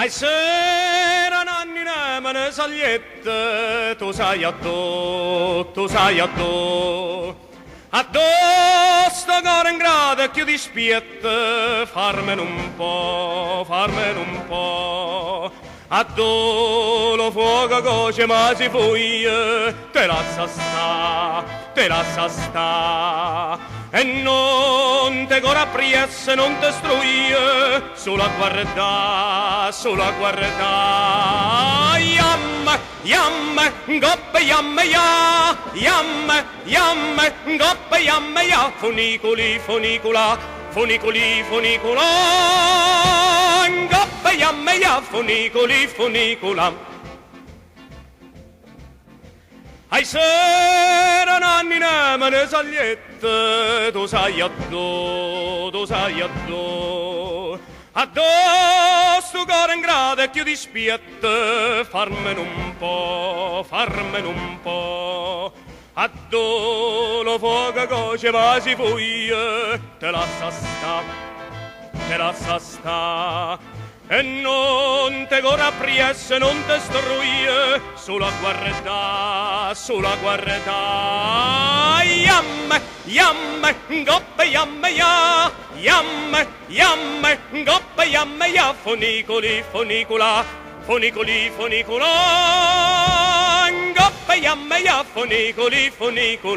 Ai sera nanni nemane sagliette, tu sai a tu. Addosso cuore in grado e chi ti spiette, farmene un po'. Addo lo fuoco coce ma si foglie, te lascia sta. E non te cora priesse, non te struie, solo a guardare. Yam, goppe yam ya, goppe yam ya, funicula, goppe yam ya, funicula. Ai sera nanni nemane sagliette, tu sai a do. Addosso cuore in grado e chi ti spiette, farmene un po'. Addo lo fuoco coce va si foglie, te lascia sta. E non te cora priesse, non te struie, solo a guardare. Yam, goppe yam ya, goppe yam ya, funicula, goppe yam ya, funicula.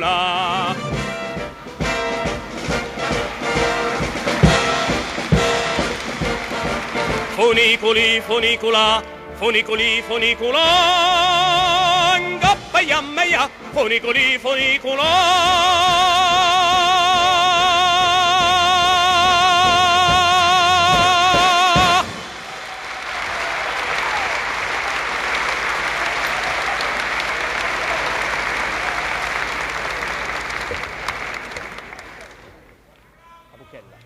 Funicula, goppe yam ya, funicula. La buchella.